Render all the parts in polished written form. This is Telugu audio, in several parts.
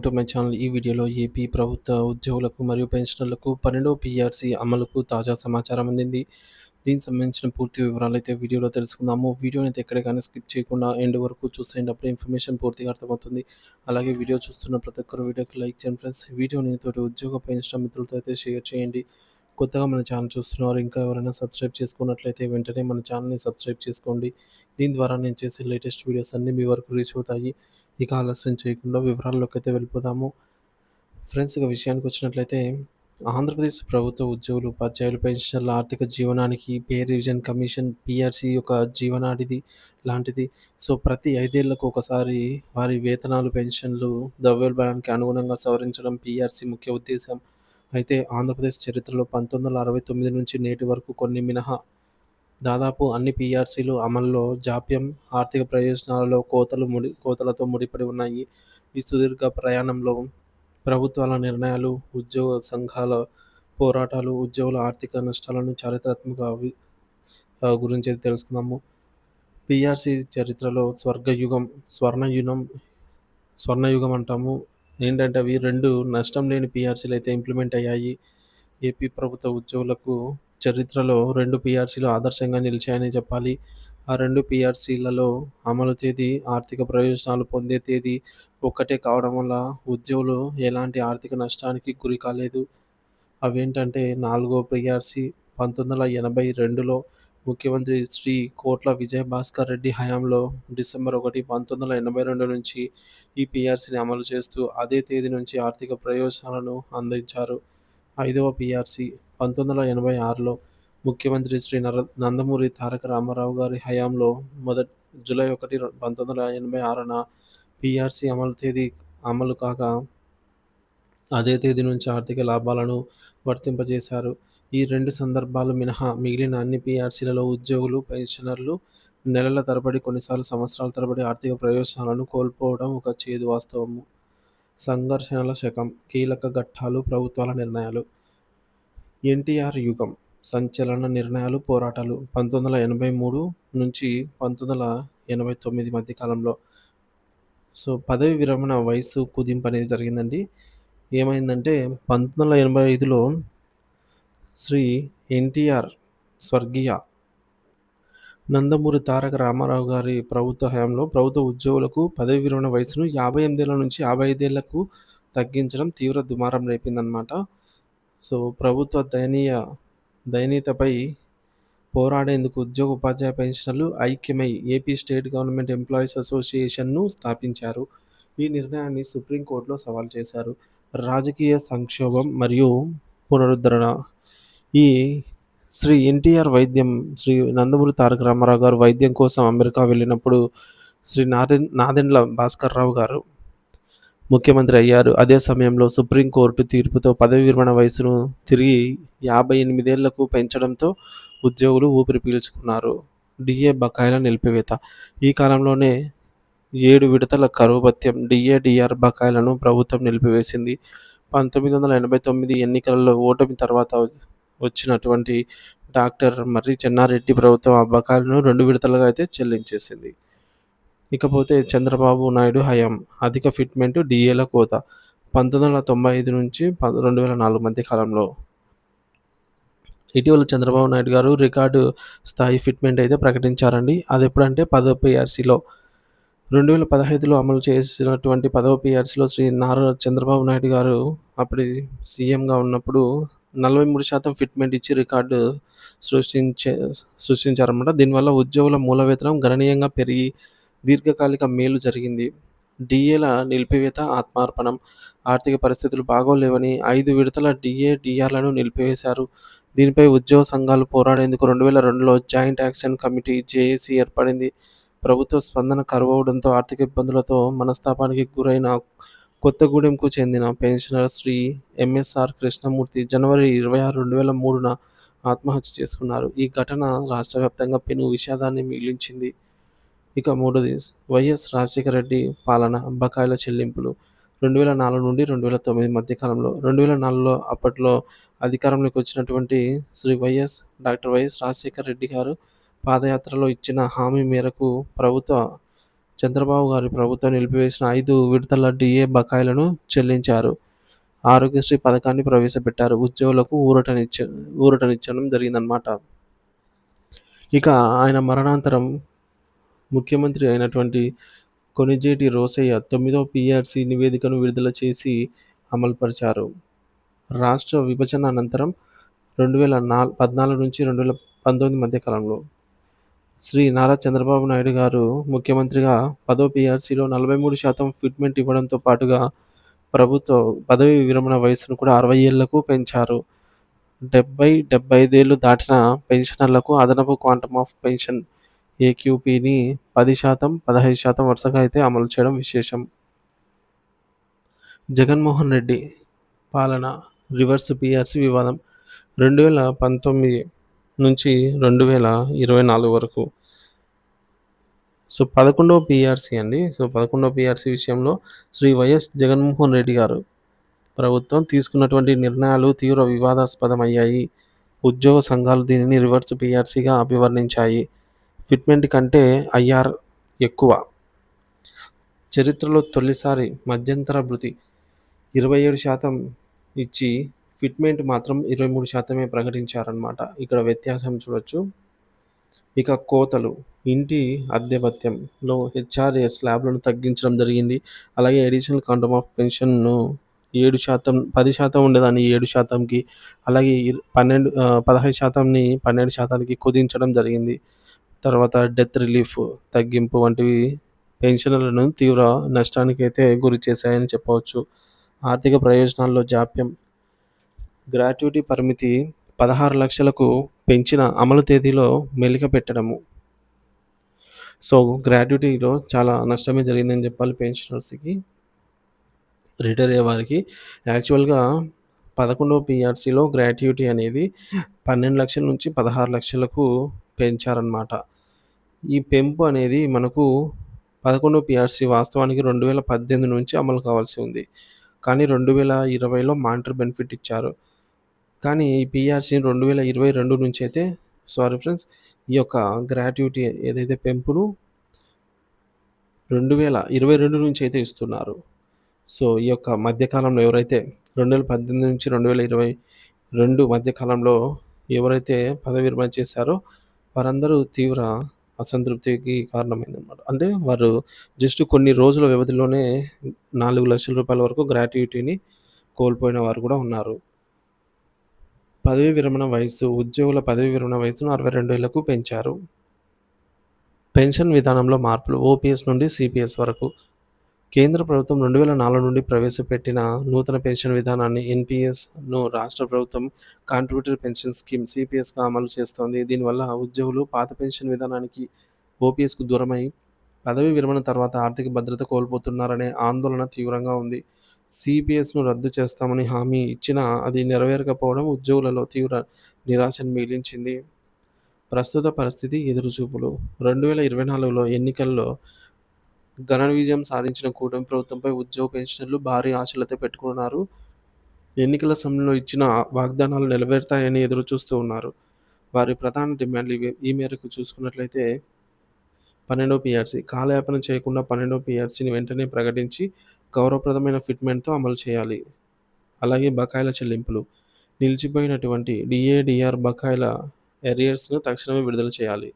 To my channel. ఈ వీడియోలో ఏపీ ప్రభుత్వ ఉద్యోగులకు మరియు పెన్షనర్లకు 12వ పీఆర్సీ అమలుకు తాజా సమాచారం అందింది. దీనికి సంబంధించిన పూర్తి వివరాలైతే వీడియోలో తెలుసుకుందాము. వీడియోనైతే ఎక్కడ గాని స్కిప్ చేయకుండా ఎండ్ వరకు చూసేయండి. అప్పుడే ఇన్ఫర్మేషన్ పూర్తిగా అర్థమవుతుంది. అలాగే వీడియో చూస్తున్న ప్రతి ఒక్కరు వీడియోకి లైక్ చేయండి ఫ్రెండ్స్. వీడియోని తోటి ఉద్యోగ పెన్షనర్ మిత్రులతో అయితే షేర్ చేయండి. కొత్తగా మన ఛానల్ చూస్తున్నవారు ఇంకా ఎవరైనా సబ్స్క్రైబ్ చేసుకున్నట్లయితే వెంటనే మన ఛానల్‌ని సబ్స్క్రైబ్ చేసుకోండి. దీని ద్వారా నేను చేసే లేటెస్ట్ వీడియోస్ అన్నీ మీ వరకు రీచ్ అవుతాయి. ఇక ఆలస్యం చేయకుండా వివరాల్లోకైతే వెళ్ళిపోదాము. ఫ్రెండ్స్, ఇక విషయానికొచ్చినట్లయితే ఆంధ్రప్రదేశ్ ప్రభుత్వ ఉద్యోగులు, ఉపాధ్యాయులు, పెన్షనర్ల ఆర్థిక జీవనానికి పే రివిజన్ కమిషన్ పీఆర్సీ యొక్క జీవనాడిది లాంటిది. సో, ప్రతి 5 ఏళ్లకు ఒకసారి వారి వేతనాలు, పెన్షన్లు ద్రవ్యోల్బణానికి అనుగుణంగా సవరించడం పీఆర్సీ ముఖ్య ఉద్దేశం. అయితే ఆంధ్రప్రదేశ్ చరిత్రలో 1969 నుంచి నేటి వరకు కొన్ని మినహా దాదాపు అన్ని పీఆర్సీలు అమల్లో జాప్యం, ఆర్థిక ప్రయోజనాలలో కోతలతో ముడిపడి ఉన్నాయి. ఈ సుదీర్ఘ ప్రయాణంలో ప్రభుత్వాల నిర్ణయాలు, ఉద్యోగ సంఘాల పోరాటాలు, ఉద్యోగుల ఆర్థిక నష్టాలను చారిత్రాత్మక గురించైతే తెలుసుకుందాము. పీఆర్సీ చరిత్రలో స్వర్ణయుగం స్వర్ణయుగం అంటాము. ఏంటంటే అవి 2 నష్టం లేని పీఆర్సీలైతే ఇంప్లిమెంట్ అయ్యాయి. ఏపీ ప్రభుత్వ ఉద్యోగులకు చరిత్రలో 2 పీఆర్సీలు ఆదర్శంగా నిలిచాయని చెప్పాలి. ఆ 2 పీఆర్సీలలో అమలు తేదీ, ఆర్థిక ప్రయోజనాలు పొందే తేదీ ఒక్కటే కావడం వల్ల ఉద్యోగులు ఎలాంటి ఆర్థిక నష్టానికి గురి కాలేదు. అవేంటంటే 4వ పీఆర్సీ 1982లో ముఖ్యమంత్రి శ్రీ కోట్ల విజయభాస్కర్ రెడ్డి హయాంలో డిసెంబర్ 1, 1982 నుంచి ఈ పీఆర్సీని అమలు చేస్తూ అదే తేదీ నుంచి ఆర్థిక ప్రయోజనాలను అందించారు. 5వ పీఆర్సీ 1986లో ముఖ్యమంత్రి శ్రీ నందమూరి తారక రామారావు గారి హయాంలో జూలై 1, 1986న పీఆర్సీ అమలు కాగా అదే తేదీ నుంచి ఆర్థిక లాభాలను వర్తింపజేశారు. ఈ 2 సందర్భాలు మినహా మిగిలిన అన్ని పీఆర్సీలలో ఉద్యోగులు, పెన్షనర్లు నెలల తరబడి, కొన్నిసార్లు సంవత్సరాల తరబడి ఆర్థిక ప్రయోజనాలను కోల్పోవడం ఒక చేదు వాస్తవము. సంఘర్షణల శకం, కీలక ఘట్టాలు, ప్రభుత్వాల నిర్ణయాలు. ఎన్టీఆర్ యుగం, సంచలన నిర్ణయాలు, పోరాటాలు 1983 నుంచి 1989 మధ్య కాలంలో. సో, పదవి విరమణ వయస్సు కుదింపు అనేది జరిగిందండి. ఏమైందంటే 1985లో శ్రీ ఎన్టీఆర్ స్వర్గీయ నందమూరి తారక రామారావు గారి ప్రభుత్వ హయాంలో ప్రభుత్వ ఉద్యోగులకు పదవి విరమణ వయసును 58 ఏళ్ల నుంచి 55 ఏళ్లకు తగ్గించడం తీవ్ర దుమారం రేపిందనమాట. సో, ప్రభుత్వ దయనీయతపై పోరాడేందుకు ఉద్యోగ, ఉపాధ్యాయ, పెన్షనర్లు ఐక్యమై ఏపీ స్టేట్ గవర్నమెంట్ ఎంప్లాయీస్ అసోసియేషన్‌ను స్థాపించారు. ఈ నిర్ణయాన్ని సుప్రీంకోర్టులో సవాల్ చేశారు. రాజకీయ సంక్షోభం మరియు పునరుద్ధరణ. ఈ శ్రీ నందమూరి తారక రామారావు గారు వైద్యం కోసం అమెరికా వెళ్ళినప్పుడు శ్రీ నాదెండ్ల భాస్కర్‌రావు గారు ముఖ్యమంత్రి అయ్యారు. అదే సమయంలో సుప్రీంకోర్టు తీర్పుతో పదవీ విరమణ వయసును తిరిగి 58 ఏళ్లకు పెంచడంతో ఉద్యోగులు ఊపిరి పీల్చుకున్నారు. డీఏ బకాయిల నిలిపివేత. ఈ కాలంలోనే 7 విడతల కరువు భత్యం, డీఏ, డీఆర్ బకాయిలను ప్రభుత్వం నిలిపివేసింది. 1989 ఎన్నికలలో ఓటమి తర్వాత వచ్చినటువంటి డాక్టర్ మర్రి చెన్నారెడ్డి ప్రభుత్వం ఆ బకాయిలను 2 విడతలుగా అయితే చెల్లించేసింది. ఇకపోతే చంద్రబాబు నాయుడు హయాం, అధిక ఫిట్మెంట్, డీఏల కోత 1995 నుంచి 2004 మధ్య కాలంలో. ఇటీవల చంద్రబాబు నాయుడు గారు రికార్డు స్థాయి ఫిట్మెంట్ అయితే ప్రకటించారండి. అది ఎప్పుడంటే 10వ పీఆర్సీలో 2015లో అమలు చేసినటువంటి 10వ పీఆర్సీలో శ్రీ చంద్రబాబు నాయుడు గారు అప్పుడు సీఎంగా ఉన్నప్పుడు 43% ఫిట్మెంట్ ఇచ్చి రికార్డు సృష్టించారన్నమాట. దీనివల్ల ఉద్యోగుల మూల వేతనం గణనీయంగా పెరిగి దీర్ఘకాలిక మేలు జరిగింది. డీఏల నిలిపివేత, ఆత్మార్పణం. ఆర్థిక పరిస్థితులు బాగోలేవని 5 విడతల డీఏ, డీఆర్‌లను నిలిపివేశారు. దీనిపై ఉద్యోగ సంఘాలు పోరాడేందుకు 2002లో జాయింట్ యాక్షన్ కమిటీ జేఏసీ ఏర్పడింది. ప్రభుత్వ స్పందన కరువవడంతో ఆర్థిక ఇబ్బందులతో మనస్తాపానికి గురైన కొత్తగూడెంకు చెందిన పెన్షనర్ శ్రీ ఎంఎస్ఆర్ కృష్ణమూర్తి జనవరి 26, 2003న ఆత్మహత్య చేసుకున్నారు. ఈ ఘటన రాష్ట్ర వ్యాప్తంగా పెను విషాదాన్ని మిగిల్చింది. ఇక మూడోది వైఎస్ రాజశేఖర రెడ్డి పాలన, బకాయిల చెల్లింపులు 2004 నుండి 2009 మధ్య కాలంలో. 2004లో అప్పట్లో అధికారంలోకి వచ్చినటువంటి డాక్టర్ వైఎస్ రాజశేఖర రెడ్డి గారు పాదయాత్రలో ఇచ్చిన హామీ మేరకు ప్రభుత్వ చంద్రబాబు గారి ప్రభుత్వం నిలిపివేసిన 5 విడతల డీఏ బకాయిలను చెల్లించారు. ఆరోగ్యశ్రీ పథకాన్ని ప్రవేశపెట్టారు. ఉద్యోగులకు ఊరటనిచ్చడం జరిగిందనమాట. ఇక ఆయన మరణానంతరం ముఖ్యమంత్రి అయినటువంటి కొణిజేటి రోసయ్య 9వ పీఆర్సీ నివేదికను విడుదల చేసి అమలుపరిచారు. రాష్ట్ర విభజన అనంతరం 2014 నుంచి 2019 మధ్య కాలంలో శ్రీ నారా చంద్రబాబు నాయుడు గారు ముఖ్యమంత్రిగా 10వ పీఆర్సీలో 43% ఫిట్మెంట్ ఇవ్వడంతో పాటుగా ప్రభుత్వ పదవీ విరమణ వయసును కూడా 60 ఏళ్లకు పెంచారు. 75 ఏళ్లు దాటిన పెన్షనర్లకు అదనపు క్వాంటమ్ ఆఫ్ పెన్షన్ ఏక్యూపీని 10%, 15% వరుసగా అయితే అమలు చేయడం విశేషం. జగన్మోహన్ రెడ్డి పాలన రివర్స్ పీఆర్సీ వివాదం 2019 నుంచి 2024 వరకు. 11వ పీఆర్సీ అండి. 11వ పీఆర్సీ విషయంలో శ్రీ వైఎస్ జగన్మోహన్ రెడ్డి గారు ప్రభుత్వం తీసుకున్నటువంటి నిర్ణయాలు తీవ్ర వివాదాస్పదమయ్యాయి. ఉద్యోగ సంఘాలు దీనిని రివర్స్ పీఆర్సీగా అభివర్ణించాయి. ఫిట్మెంట్ కంటే ఐఆర్ ఎక్కువ. చరిత్రలో తొలిసారి మధ్యంతర భృతి 27% ఇచ్చి ఫిట్మెంట్ మాత్రం 23% ప్రకటించారనమాట. ఇక్కడ వ్యత్యాసం చూడొచ్చు. ఇక కోతలు ఇంటి అద్దె భత్యంలో హెచ్ఆర్ఏ స్లాబ్లను తగ్గించడం జరిగింది. అలాగే అడిషనల్ క్వాంటమ్ ఆఫ్ పెన్షన్ను 7%, 10% ఉండేదాన్ని 7%కి, అలాగే 15%ని 12%కి కుదించడం జరిగింది. తర్వాత డెత్ రిలీఫ్ తగ్గింపు వంటివి పెన్షనర్లను తీవ్ర నష్టానికైతే గురి చేశాయని చెప్పవచ్చు. ఆర్థిక ప్రయోజనాల్లో జాప్యం. గ్రాట్యుటీ పరిమితి 16 లక్షలకు పెంచిన అమలు తేదీలో మెలిక పెట్టడము. గ్రాట్యుటీలో చాలా నష్టమే జరిగిందని చెప్పాలి పెన్షనర్స్కి, రిటైర్ అయ్యే వారికి. యాక్చువల్గా 11వ పీఆర్సీలో గ్రాట్యుటీ అనేది 12 లక్షల నుంచి 16 లక్షలకు పెంచారనమాట. ఈ పెంపు అనేది మనకు 11వ పీఆర్సీ వాస్తవానికి 2018 నుంచి అమలు కావాల్సి ఉంది. కానీ 2020లో మానిటరీ బెనిఫిట్ ఇచ్చారు. కానీ ఈ పీఆర్సీని 2022 నుంచి అయితే ఈ యొక్క గ్రాట్యుటీ ఏదైతే పెంపును 2022 నుంచి అయితే ఇస్తున్నారు. ఈ యొక్క మధ్యకాలంలో ఎవరైతే 2018 నుంచి 2022 మధ్యకాలంలో ఎవరైతే పదవి విరమణ చేశారో వారందరూ తీవ్ర అసంతృప్తికి కారణమైందనమాట. అంటే వారు జస్ట్ కొన్ని రోజుల వ్యవధిలోనే 4 లక్షల రూపాయల వరకు గ్రాట్యుటీని కోల్పోయిన వారు కూడా ఉన్నారు. పదవీ విరమణ వయస్సు ఉద్యోగుల పదవీ విరమణ వయసును 62 ఏళ్లకు పెంచారు. పెన్షన్ విధానంలో మార్పులు ఓపీఎస్ నుండి సిపిఎస్ వరకు. కేంద్ర ప్రభుత్వం 2004 నుండి ప్రవేశపెట్టిన నూతన పెన్షన్ విధానాన్ని ఎన్పీఎస్ను రాష్ట్ర ప్రభుత్వం కాంట్రిబ్యూటరీ పెన్షన్ స్కీమ్ సిపిఎస్గా అమలు చేస్తోంది. దీనివల్ల ఉద్యోగులు పాత పెన్షన్ విధానానికి ఓపీఎస్కు దూరమై పదవీ విరమణ తర్వాత ఆర్థిక భద్రత కోల్పోతున్నారనే ఆందోళన తీవ్రంగా ఉంది. సిపిఎస్ను రద్దు చేస్తామని హామీ ఇచ్చినా అది నెరవేరకపోవడం ఉద్యోగులలో తీవ్ర నిరాశను మిగిల్చింది. ప్రస్తుత పరిస్థితి ఎదురుచూపులు. 2024లో ఎన్నికల్లో ఘన విజయం సాధించిన కూటమి ప్రభుత్వంపై ఉద్యోగ పెన్షనర్లు భారీ ఆశలతో పెట్టుకున్నారు. ఎన్నికల సమయంలో ఇచ్చిన వాగ్దానాలు నెరవేరుతాయని ఎదురు చూస్తూ ఉన్నారు. వారి ప్రధాన డిమాండ్లు ఇవే. ఈ మేరకు చూసుకున్నట్లయితే 12వ పీఆర్సీ కాలయాపన చేయకుండా 12వ పీఆర్సీని వెంటనే ప్రకటించి గౌరవప్రదమైన ఫిట్మెంట్తో అమలు చేయాలి. అలాగే బకాయిల చెల్లింపులు. నిలిచిపోయినటువంటి డిఏడిఆర్ బకాయిల ఎరియర్స్ను తక్షణమే విడుదల చేయాలి.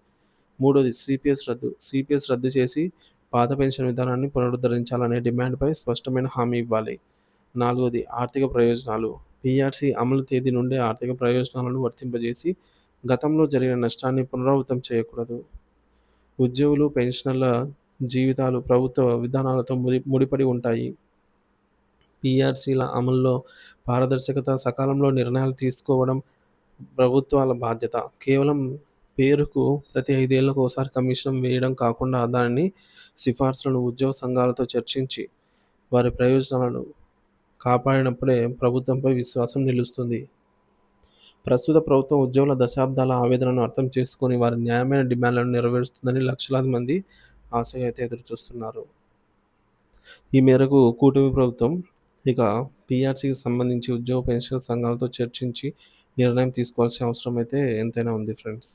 3వది సిపిఎస్ రద్దు చేసి పాత పెన్షన్ విధానాన్ని పునరుద్ధరించాలనే డిమాండ్పై స్పష్టమైన హామీ ఇవ్వాలి. 4వది ఆర్థిక ప్రయోజనాలు. పీఆర్సీ అమలు తేదీ నుండే ఆర్థిక ప్రయోజనాలను వర్తింపజేసి గతంలో జరిగిన నష్టాన్ని పునరావృతం చేయకూడదు. ఉద్యోగులు, పెన్షనర్ల జీవితాలు ప్రభుత్వ విధానాలతో ముడిపడి ఉంటాయి. పీఆర్సీల అమల్లో పారదర్శకత, సకాలంలో నిర్ణయాలు తీసుకోవడం ప్రభుత్వాల బాధ్యత. కేవలం పేరుకు ప్రతి 5 ఏళ్లకు ఒకసారి కమిషన్ వేయడం కాకుండా దానిని సిఫార్సులను ఉద్యోగ సంఘాలతో చర్చించి వారి ప్రయోజనాలను కాపాడినప్పుడే ప్రభుత్వంపై విశ్వాసం నిలుస్తుంది. ప్రస్తుత ప్రభుత్వం ఉద్యోగుల దశాబ్దాల ఆవేదనను అర్థం చేసుకొని వారి న్యాయమైన డిమాండ్లను నెరవేరుస్తుందని లక్షలాది మంది ఆశగా అయితే ఎదురుచూస్తున్నారు. ఈ మేరకు కూటమి ప్రభుత్వం ఇక పీఆర్సీకి సంబంధించి ఉద్యోగ పెన్షన్ సంఘాలతో చర్చించి నిర్ణయం తీసుకోవాల్సిన అవసరం అయితే ఎంతైనా ఉంది ఫ్రెండ్స్.